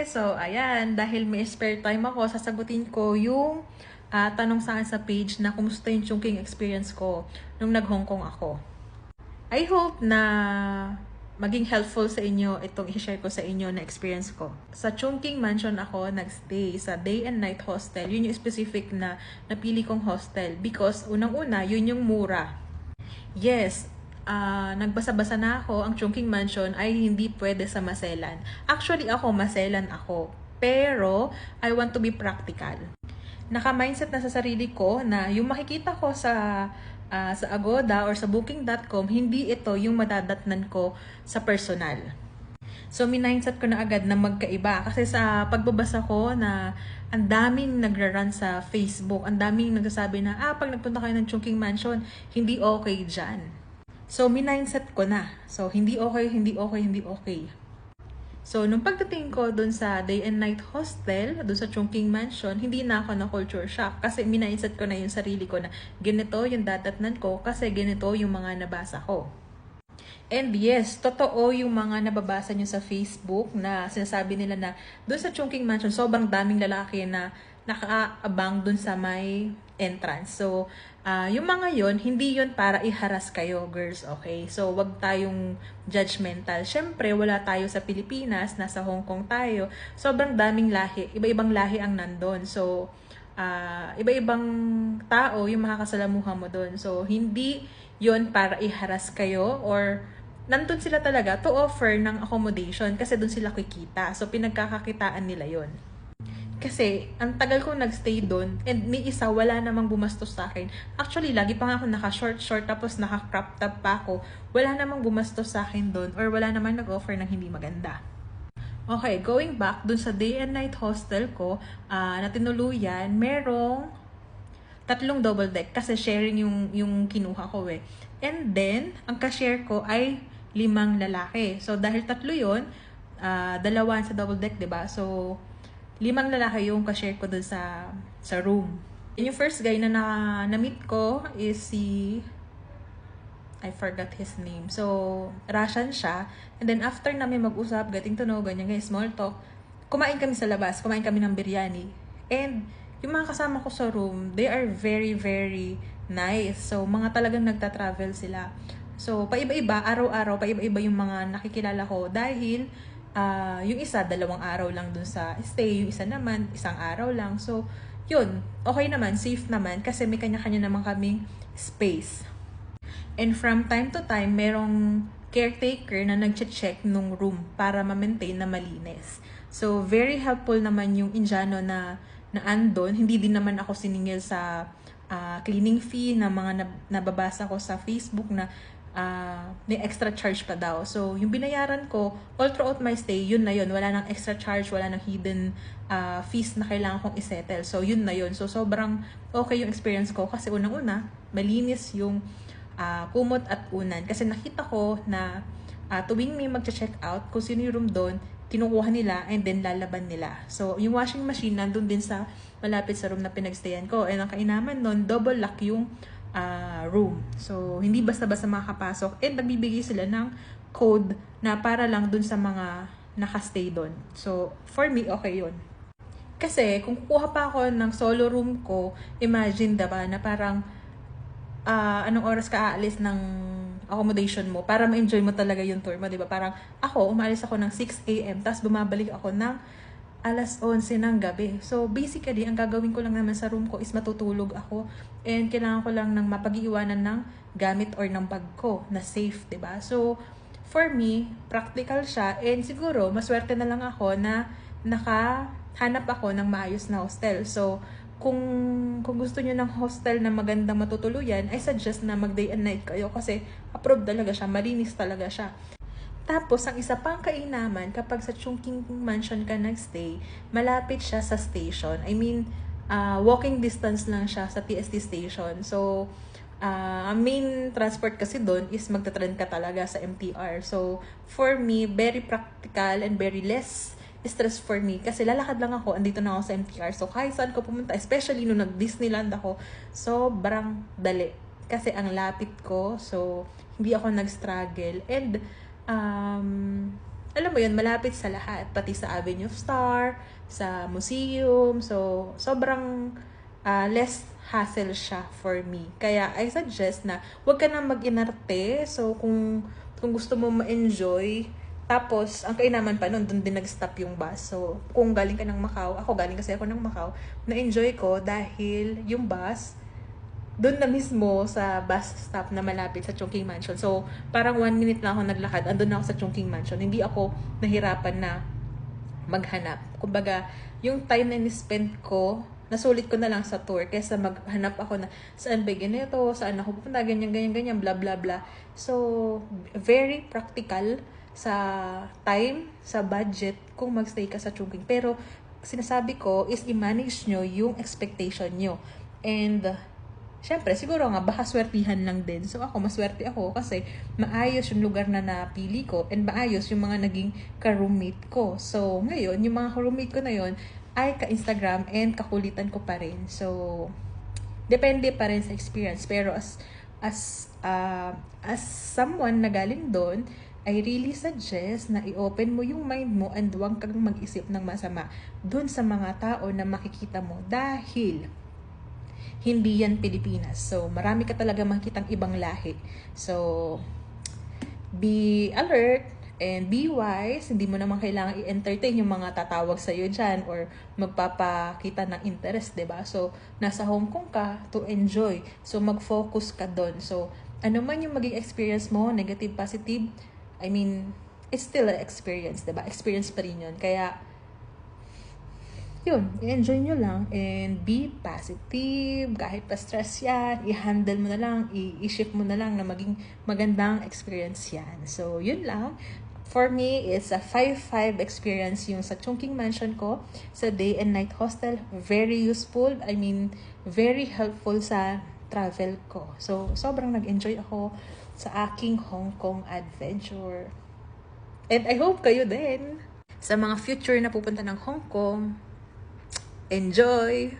So, ayan, dahil may spare time ako, sasagutin ko yung tanong sa akin sa page na kumusta yung chungking experience ko nung nag-Hong Kong ako. I hope na maging helpful sa inyo itong i-share ko sa inyo na experience ko. Sa Chungking Mansion ako nag-stay sa day and night hostel. Yun yung specific na napili kong hostel because unang-una, yun yung mura. Yes, nagbasa-basa na ako, ang Chungking Mansion ay hindi pwede sa Maselan. Actually ako, Maselan ako. Pero, I want to be practical. Naka-mindset na sa sarili ko na yung makikita ko sa Agoda or sa Booking.com, hindi ito yung madadatnan ko sa personal. So, mindset ko na agad na magkaiba. Kasi sa pagbabasa ko na ang daming nagra-run sa Facebook, ang daming nagsasabi na, pag nagpunta kayo ng Chungking Mansion, hindi okay dyan. So, mindset ko na. So, hindi okay, hindi okay, hindi okay. So, nung pagdating ko dun sa day and night hostel, dun sa Chungking Mansion, hindi na ako na culture shock. Kasi mindset ko na yung sarili ko na ganito yung dadatnan ko kasi ganito yung mga nabasa ko. And yes, totoo yung mga nababasa nyo sa Facebook na sinasabi nila na doon sa Chungking Mansion, sobrang daming lalaki na nakaabang doon sa may entrance. So, yung mga yon hindi yon para iharas kayo, girls, okay? So, wag tayong judgmental. Syempre, wala tayo sa Pilipinas, nasa Hong Kong tayo. Sobrang daming lahi, iba-ibang lahi ang nandun. So, iba-ibang tao yung makakasalamuha mo doon. So, hindi yon para iharas kayo or nandun sila talaga to offer ng accommodation kasi doon sila kikita. So, pinagkakakitaan nila yon. Kasi, ang tagal ko nagstay doon and may isa, wala namang gumastos sa akin. Actually, lagi pa nga ako naka-short tapos naka-crop top pa ako. Wala namang gumastos sa akin doon or wala namang nag-offer ng hindi maganda. Okay, going back dun sa day and night hostel ko, na tinuluyan, merong 3 double deck kasi sharing yung kinuha ko eh. And then, ang ka-share ko ay 5 lalaki. So, dahil 3 yun, 2 sa double deck, diba? So, 5 lalaki yung ka-share ko dun sa room. And yung first guy na na-meet ko is si I forgot his name. So, Russian siya. And then, after namin mag-usap, getting to know, ganyan, small talk, kumain kami sa labas. Kumain kami ng biryani. And, yung mga kasama ko sa room, they are very, very nice. So, mga talagang nagta-travel sila. So, paiba-iba, araw-araw, paiba-iba yung mga nakikilala ko. Dahil, yung isa, 2 araw lang dun sa stay. Yung isa naman, 1 araw lang. So, yun, okay naman, safe naman. Kasi may kanya-kanya naman kaming space. And from time to time, merong caretaker na nag-check nung room para ma-maintain na malinis. So, very helpful naman yung Indiano na andon. Hindi din naman ako siningil sa cleaning fee na mga nababasa ko sa Facebook na may extra charge pa daw. So, yung binayaran ko, all throughout my stay, yun na yun. Wala nang extra charge, wala nang hidden fees na kailangan kong isettle. So, yun na yun. So, sobrang okay yung experience ko kasi unang-una, malinis yung kumot at unan. Kasi nakita ko na tuwing may mag-check out, kung sino yung room doon, kinukuha nila and then lalaban nila. So, yung washing machine nandun din sa malapit sa room na pinagstayan ko. And ang kainaman nun, double lock yung room. So, hindi basta-basta makakapasok. And nagbibigay sila ng code na para lang dun sa mga nakastay doon. So, for me, okay yun. Kasi, kung kukuha pa ako ng solo room ko, imagine, diba, na parang anong oras ka aalis ng accommodation mo para ma-enjoy mo talaga yung tour mo, diba? Parang ako, umalis ako ng 6 a.m. tapos bumabalik ako ng 11:00 ng gabi. So, basically, ang gagawin ko lang naman sa room ko is matutulog ako and kailangan ko lang ng mapag-iwanan ng gamit or ng bag ko na safe, diba? So, for me, practical siya and siguro, maswerte na lang ako na nakahanap ako ng maayos na hostel. So, kung gusto niyo ng hostel na magandang matutuluyan, I suggest na mag-day and night kayo kasi approved talaga siya, malinis talaga siya. Tapos, ang isa pang kainaman, kapag sa Chungking Mansion ka nag-stay, malapit siya sa station. I mean, walking distance lang siya sa TST station. So, ang main transport kasi doon is magta-trend ka talaga sa MTR. So, for me, very practical and very less stress for me kasi lalakad lang ako, andito na ako sa MTR. So, kahit saan ko pumunta, especially nung nag-Disneyland ako, sobrang dali. Kasi ang lapit ko, so, hindi ako nag-struggle. And, alam mo yun, malapit sa lahat. Pati sa Avenue of Star, sa museum. So, sobrang less hassle siya for me. Kaya, I suggest na huwag ka na mag-inarte. So, kung gusto mo ma-enjoy, tapos, ang kainaman pa nun, doon din nag-stop yung bus. So, kung galing ka ng Macau, ako galing kasi ako ng Macau, na-enjoy ko dahil yung bus, doon na mismo sa bus stop na malapit sa Chungking Mansion. So, parang 1 minute lang ako naglakad, andun na ako sa Chungking Mansion. Hindi ako nahirapan na maghanap. Kumbaga, yung time na ni-spend ko, nasulit ko na lang sa tour kaysa maghanap ako na saan ba ganito, saan ako pupunta, ganyan, ganyan, ganyan, bla, bla, bla. So, very practical sa time, sa budget, kung magstay ka sa Chungking. Pero, sinasabi ko is i-manage nyo yung expectation nyo. And, syempre, siguro nga, baka swertihan lang din. So, ako, maswerte ako kasi maayos yung lugar na napili ko and maayos yung mga naging ka-roommate ko. So, ngayon, yung mga ka-roommate ko na yon ay ka-Instagram and kakulitan ko pa rin. So, depende pa rin sa experience. Pero as someone na galing doon, I really suggest na i-open mo yung mind mo and huwag kang mag-isip ng masama doon sa mga tao na makikita mo dahil hindi yan Pilipinas. So, marami ka talaga makikitang ibang lahi. So, be alert and be wise. Hindi mo naman kailangan i-entertain yung mga tatawag sa'yo dyan or magpapakita ng interest, diba? So, nasa Hong Kong ka to enjoy. So, mag-focus ka doon. So, ano man yung maging experience mo, negative, positive, I mean, it's still an experience, diba? Experience pa rin yun. Kaya, yun, i-enjoy nyo lang and be positive. Kahit pa-stress yan, i-handle mo na lang, i-shift mo na lang na maging magandang experience yan. So, yun lang. For me, it's a 5-5 experience yung sa Chungking Mansion ko, sa day and night hostel. Very useful. I mean, very helpful sa travel ko. So, sobrang nag-enjoy ako sa aking Hong Kong adventure. And I hope kayo din. Sa mga future na pupunta ng Hong Kong, enjoy!